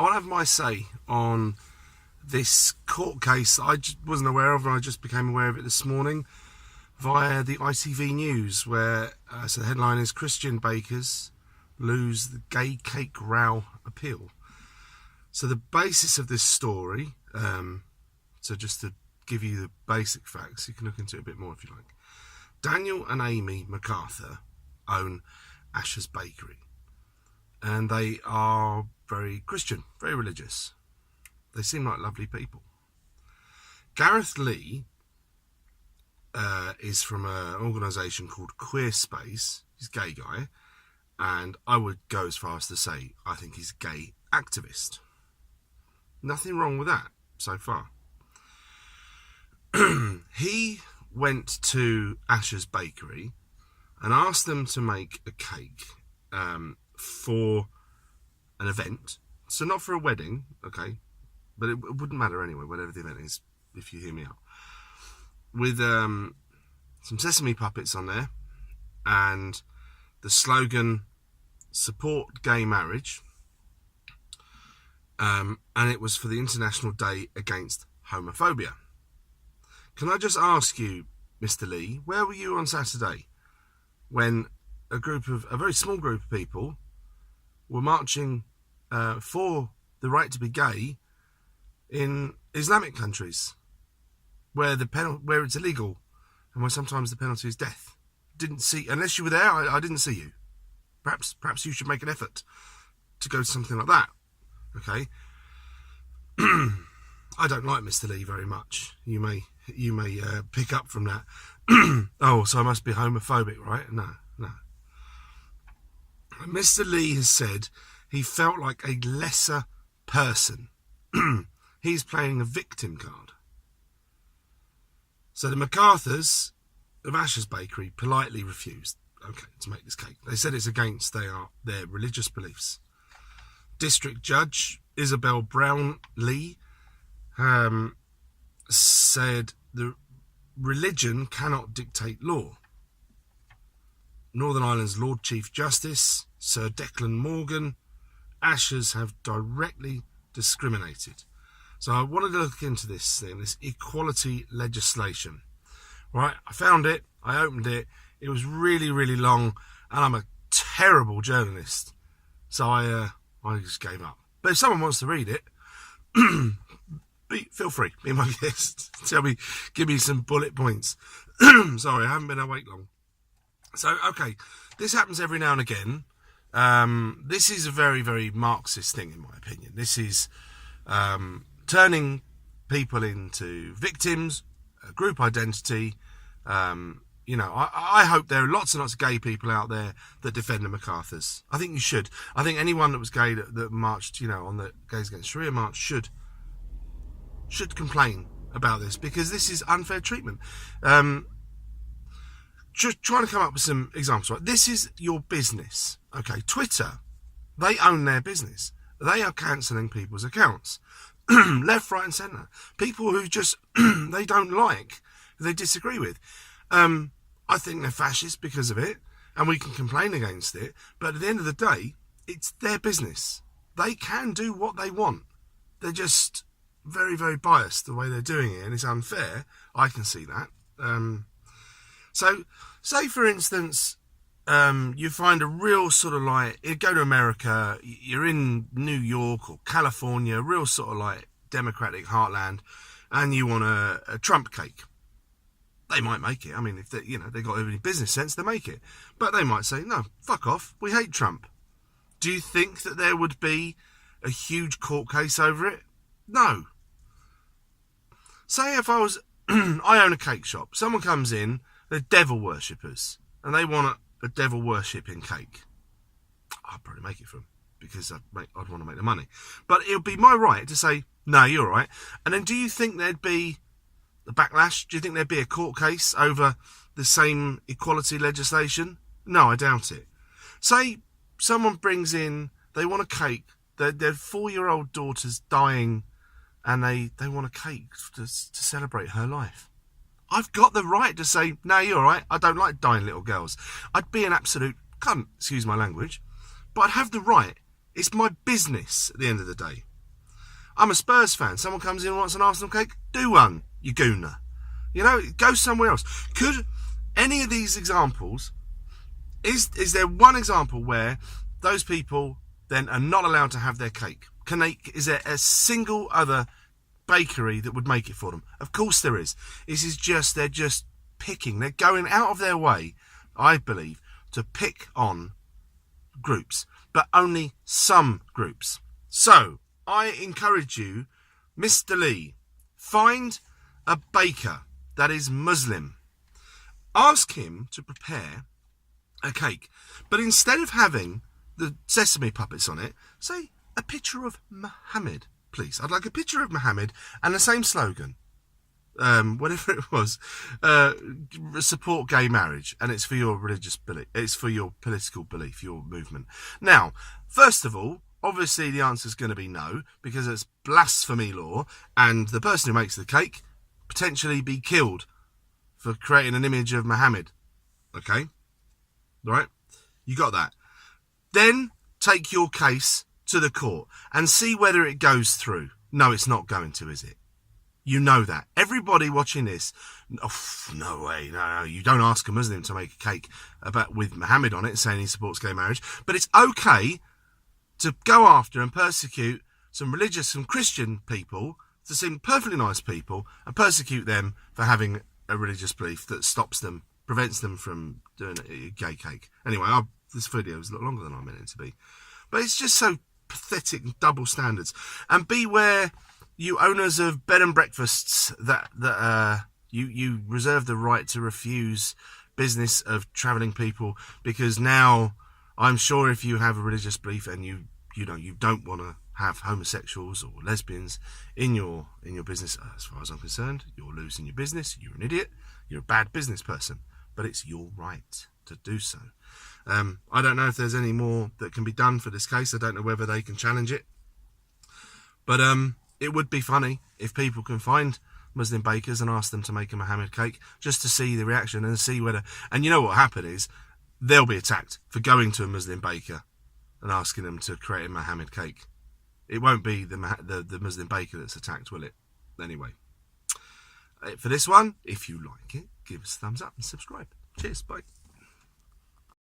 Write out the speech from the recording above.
I want to have my say on this court case that I wasn't aware of, and I just became aware of it this morning via the ITV News, where so the headline is Christian bakers lose the gay cake row appeal. So the basis of this story, so just to give you the basic facts, you can look into it a bit more if you like. Daniel and Amy MacArthur own Asher's Bakery, and they are very Christian, very religious. They seem like lovely people. Gareth Lee is from an organisation called Queer Space. He's a gay guy, and I would go as far as to say I think he's a gay activist. Nothing wrong with that so far. He went to Asher's Bakery and asked them to make a cake for an event. So not for a wedding, okay, but it wouldn't matter anyway, whatever the event is, if you hear me out. With some sesame puppets on there and the slogan, support gay marriage. And it was for the International Day Against Homophobia. Can I just ask you, Mr. Lee, where were you on Saturday when a very small group of people were marching for the right to be gay in Islamic countries, where where it's illegal and where sometimes the penalty is death? Didn't see, unless you were there. I didn't see you. Perhaps you should make an effort to go to something like that. Okay. I don't like Mr. Lee very much. You may pick up from that. Oh, so I must be homophobic, right? No. Mr. Lee has said he felt like a lesser person. He's playing a victim card. So the MacArthurs of Asher's Bakery politely refused, to make this cake. They said it's against their religious beliefs. District Judge Isabel Brown-Lee said the religion cannot dictate law. Northern Ireland's Lord Chief Justice, Sir Declan Morgan, Ashers have directly discriminated. So I wanted to look into this equality legislation. Right, I found it, I opened it, it was really, really long, and I'm a terrible journalist. So I just gave up. But if someone wants to read it, feel free, be my guest. Give me some bullet points. Sorry, I haven't been awake long. So, okay, this happens every now and again. This is a very, very Marxist thing, in my opinion. This is turning people into victims, group identity. I hope there are lots and lots of gay people out there that defend the MacArthurs. I think you should. I think anyone that was gay that marched, on the Gays Against Sharia march should complain about this, because this is unfair treatment. Just trying to come up with some examples. Right? This is your business. Okay, Twitter, they own their business. They are cancelling people's accounts. Left, right and centre. People who just, they don't like, they disagree with. I think they're fascist because of it, and we can complain against it, but at the end of the day, it's their business. They can do what they want. They're just very, very biased the way they're doing it, and it's unfair. I can see that. So, say for instance, you find a real sort of like, you go to America, you're in New York or California, a real sort of like democratic heartland, and you want a Trump cake. They might make it. I mean, if they got any business sense, they make it. But they might say, no, fuck off, we hate Trump. Do you think that there would be a huge court case over it? No. Say if I own a cake shop, someone comes in, they're devil worshippers, and they want a devil worshipping cake. I'd probably make it for them, because I'd want to make the money. But it would be my right to say, no, you're right. And then do you think there'd be the backlash? Do you think there'd be a court case over the same equality legislation? No, I doubt it. Say someone brings in, they want a cake, their 4-year-old daughter's dying, and they want a cake to celebrate her life. I've got the right to say, no, you're right, I don't like dying little girls. I'd be an absolute cunt, excuse my language, but I'd have the right. It's my business at the end of the day. I'm a Spurs fan. Someone comes in and wants an Arsenal cake, do one, you gooner. You know, go somewhere else. Could any of these examples, is there one example where those people then are not allowed to have their cake? Is there a single other bakery that would make it for them? Of course there is. They're just picking. They're going out of their way, I believe, to pick on groups, but only some groups. So I encourage you, Mr. Lee, find a baker that is Muslim. Ask him to prepare a cake, but instead of having the sesame puppets on it, say a picture of Mohammed, please. I'd like a picture of Mohammed and the same slogan, whatever it was, support gay marriage, and it's for your religious belief, it's for your political belief, your movement. Now, first of all, obviously the answer is going to be no, because it's blasphemy law, and the person who makes the cake potentially be killed for creating an image of Mohammed. Okay? Right? You got that. Then take your case to the court and see whether it goes through. No, it's not going to, is it? You know that. Everybody watching this, no way, no, you don't ask a Muslim to make a cake with Mohammed on it saying he supports gay marriage, but it's okay to go after and persecute some Christian people, to seem perfectly nice people, and persecute them for having a religious belief that prevents them from doing a gay cake. Anyway, this video is a lot longer than I meant it to be. But it's just so pathetic and double standards. And beware, you owners of bed and breakfasts, that you reserve the right to refuse business of travelling people, because now I'm sure if you have a religious belief and you don't want to have homosexuals or lesbians in your business, as far as I'm concerned, you're losing your business, you're an idiot, you're a bad business person, but it's your right to do so. I don't know if there's any more that can be done for this case. I don't know whether they can challenge it, but it would be funny if people can find Muslim bakers and ask them to make a Mohammed cake, just to see the reaction and see whether, and you know what happened is they'll be attacked for going to a Muslim baker and asking them to create a Mohammed cake. It won't be the Muslim baker that's attacked, will it? Anyway, for this one, if you like it, give us a thumbs up and subscribe. Cheers, bye.